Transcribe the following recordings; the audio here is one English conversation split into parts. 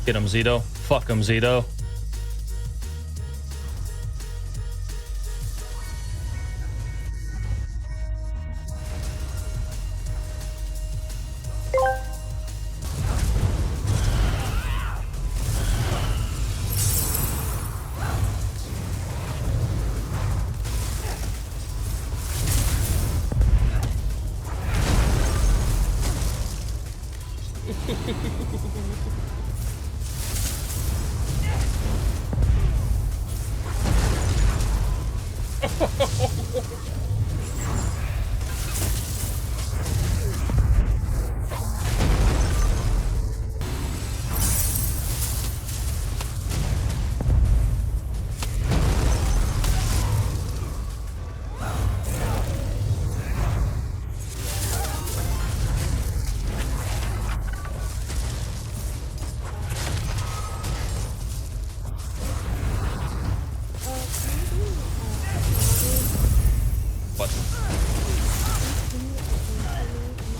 Get him, Zito. Fuck him, Zito.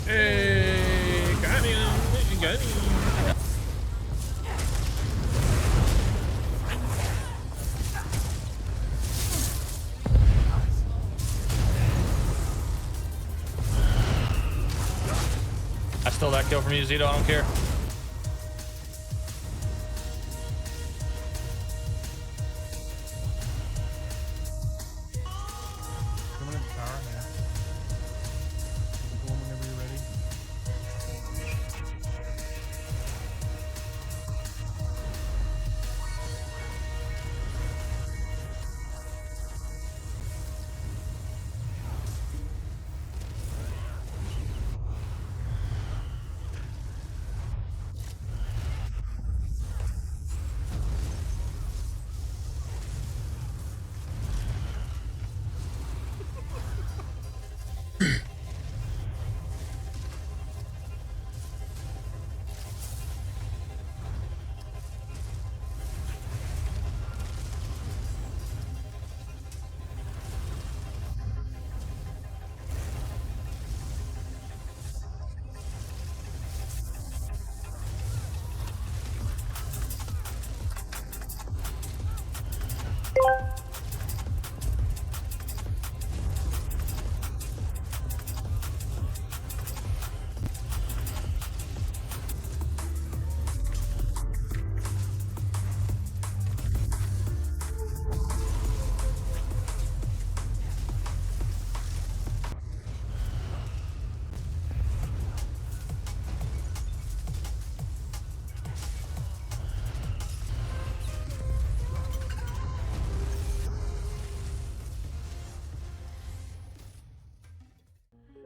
Hey, got him. Got him. I stole that kill from you, Zito. I don't care. Coming in the tower, man. Go whenever you're ready.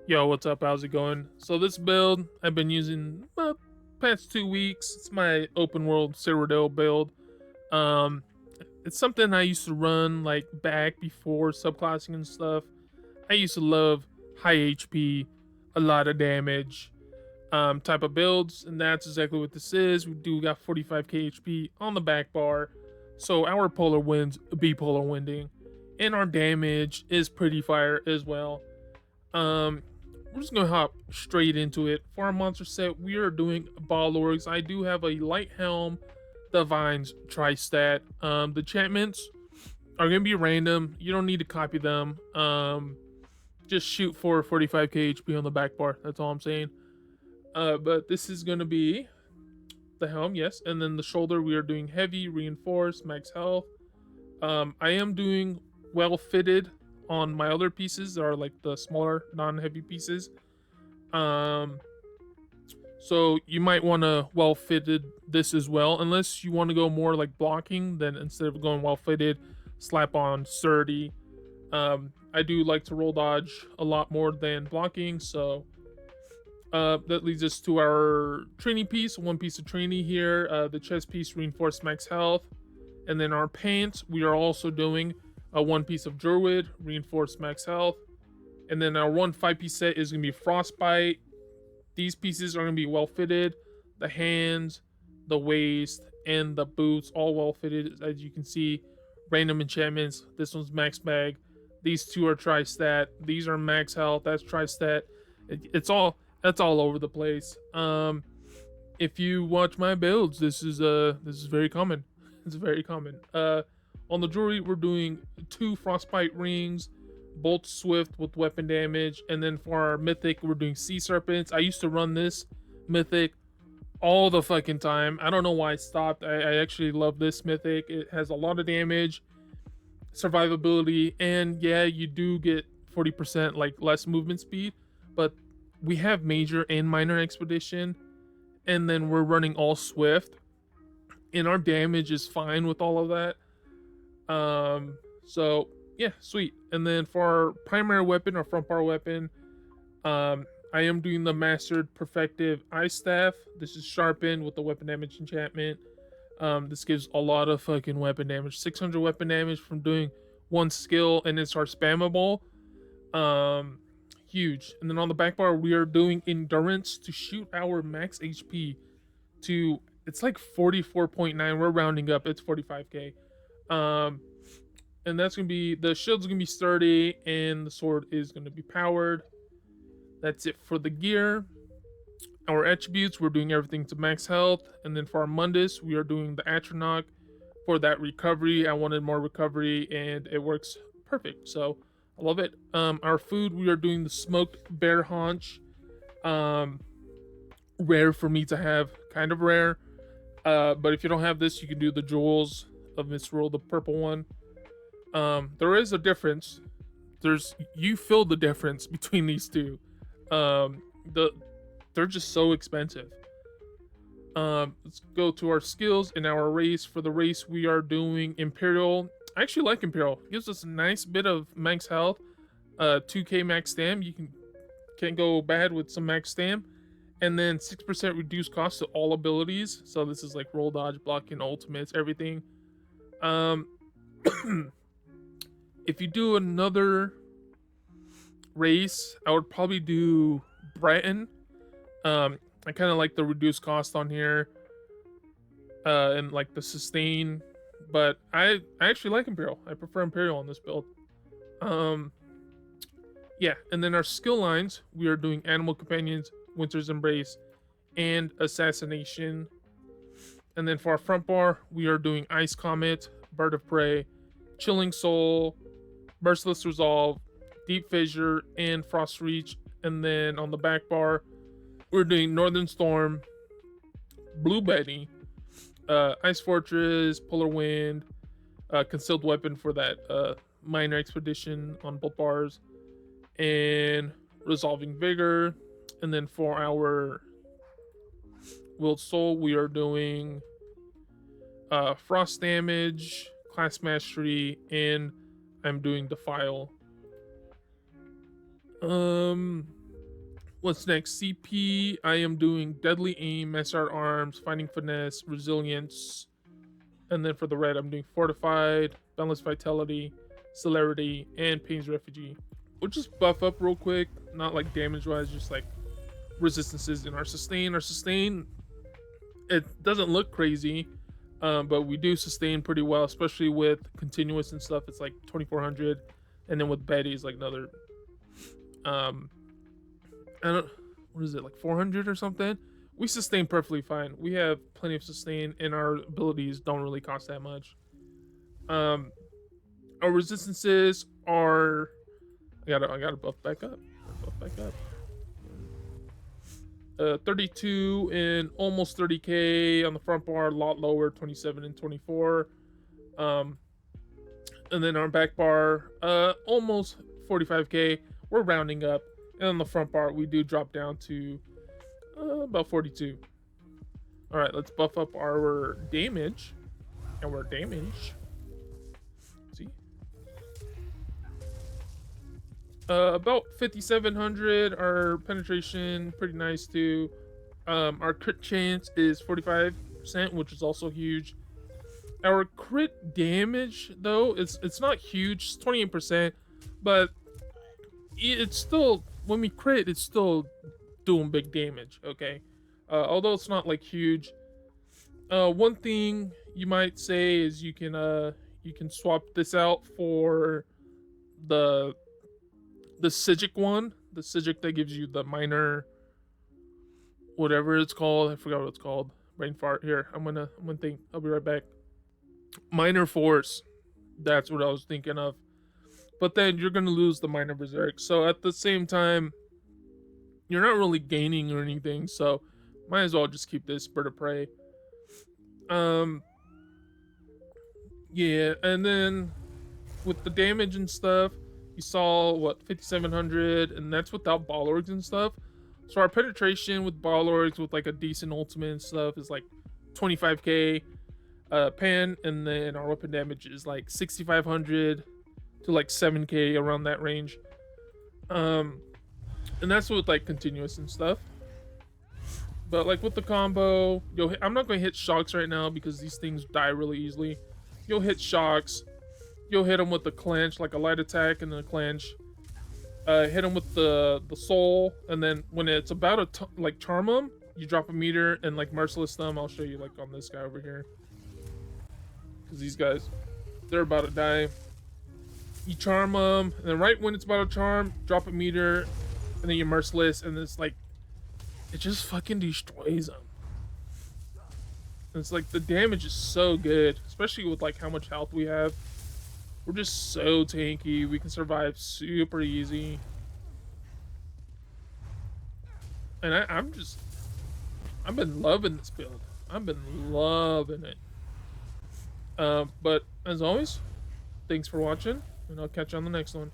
Yo, what's up? How's it going? So this build I've been using past 2 weeks. It's my open world Cyrodiil build. It's something I used to run like back before subclassing and stuff. I used to love high HP, a lot of damage type of builds, and that's exactly what this is. We do got 45k HP on the back bar, so our polar winds be polar winding, and our damage is pretty fire as well. We're just gonna hop straight into it. For our monster set, we are doing ball orgs. I do have a light helm, divines, tri-stat. The enchantments are gonna be random. You don't need to copy them. Just shoot for 45k HP on the back bar. That's all I'm saying. But this is gonna be the helm, yes, and then the shoulder. We are doing heavy, reinforced, max health. I am doing well fitted on my other pieces that are like the smaller non-heavy pieces. So you might want to well fitted this as well, unless you want to go more like blocking. Then instead of going well fitted, slap on sturdy. I do like to roll dodge a lot more than blocking, so that leads us to our trainee piece. One piece of trainee here, the chest piece, reinforced max health, and then our pants we are also doing one piece of Druid, reinforced max health, and then our 5-piece set is gonna be Frostbite. These pieces are gonna be well fitted. The hands, the waist, and the boots all well fitted. As you can see, random enchantments. This one's max bag. These two are tri-stat. These are max health. That's tri-stat. That's all over the place. If you watch my builds, this is very common. It's very common. On the jewelry, we're doing 2 frostbite rings, bolt swift with weapon damage, and then for our mythic, we're doing sea serpents. I used to run this mythic all the fucking time. I don't know why I stopped. I actually love this mythic. It has a lot of damage, survivability, and yeah, you do get 40% like less movement speed, but we have major and minor expedition, and then we're running all swift, and our damage is fine with all of that. So yeah, sweet. And then for our primary weapon, our front bar weapon, I am doing the mastered perfective ice staff. This is sharpened with the weapon damage enchantment. This gives a lot of fucking weapon damage, 600 weapon damage from doing one skill, and it's our spammable. Huge. And then on the back bar, we are doing endurance to shoot our max HP to, it's like 44.9. We're rounding up. It's 45k. And that's gonna be, the shield's gonna be sturdy, and the sword is gonna be powered. That's it for the gear. Our attributes, we're doing everything to max health, and then for our Mundus, we are doing the Atronach for that recovery. I wanted more recovery, and it works perfect. So I love it. Our food, we are doing the smoked bear haunch. Rare for me to have, kind of rare. But if you don't have this, you can do the jewels of Misrule, the purple one. There is a difference. You feel the difference between these two. They're just so expensive. Let's go to our skills and our race. For the race, we are doing Imperial. I actually like Imperial. It gives us a nice bit of max health. 2k max stam. Can't go bad with some max stam. And then 6% reduced cost to all abilities. So this is like roll, dodge, blocking, ultimates, everything. If you do another race, I would probably do Breton. I kind of like the reduced cost on here, and like the sustain, but I actually like Imperial. I prefer Imperial on this build. Yeah, and then our skill lines, we are doing Animal Companions, Winter's Embrace, and Assassination. And then for our front bar, we are doing Ice Comet, Bird of Prey, Chilling Soul, Merciless Resolve, Deep Fissure, and Frost Reach. And then on the back bar, we're doing Northern Storm, Blue Betty, Ice Fortress, Polar Wind, Concealed Weapon for that minor expedition on both bars, and Resolving Vigor. And then for our Willed Soul, we are doing Frost Damage, Class Mastery, and I'm doing Defile. What's next? CP, I am doing Deadly Aim, SR Arms, Finding Finesse, Resilience. And then for the red, I'm doing Fortified, Boundless Vitality, Celerity, and Pain's Refugee. We'll just buff up real quick, not like damage-wise, just like resistances in our sustain. Our sustain, it doesn't look crazy, but we do sustain pretty well, especially with continuous and stuff. It's like 2400, and then with Betty is like another I don't, what is it, like 400 or something? We sustain perfectly fine. We have plenty of sustain, and our abilities don't really cost that much. Our resistances are, I gotta buff back up. 32 and almost 30k on the front bar, a lot lower, 27 and 24. And then our back bar, almost 45k. We're rounding up. And on the front bar, we do drop down to about 42. All right, let's buff up our damage. See? About 5,700. Our penetration, pretty nice too. Our crit chance is 45%, which is also huge. Our crit damage, though, it's not huge. It's 28%, but it's still, when we crit, it's still doing big damage, okay? Although it's not like huge. One thing you might say is you can swap this out for the Psijic one, the Psijic that gives you the minor whatever it's called. I forgot what it's called. Brain fart. Here, I'm gonna think. I'll be right back. Minor force. That's what I was thinking of. But then you're gonna lose the minor berserk. So at the same time, you're not really gaining or anything. So might as well just keep this bird of prey. Um. Yeah, and then with the damage and stuff, you saw what 5,700, and that's without ball orgs and stuff. So our penetration with ball orgs with like a decent ultimate and stuff is like 25k pan, and then our weapon damage is like 6,500 to like 7k around that range. And that's with like continuous and stuff. But like with the combo, I'm not going to hit shocks right now because these things die really easily. You'll hit shocks. You'll hit them with the clench, like a light attack and then a clench. Hit them with the soul, and then when it's about to like charm them, you drop a meter and like merciless them. I'll show you like on this guy over here, because these guys, they're about to die. You charm them, and then right when it's about to charm, drop a meter, and then you merciless, and it's like it just fucking destroys them. And it's like the damage is so good, especially with like how much health we have. We're just so tanky. We can survive super easy. And I've been loving this build. I've been loving it. But as always, thanks for watching, and I'll catch you on the next one.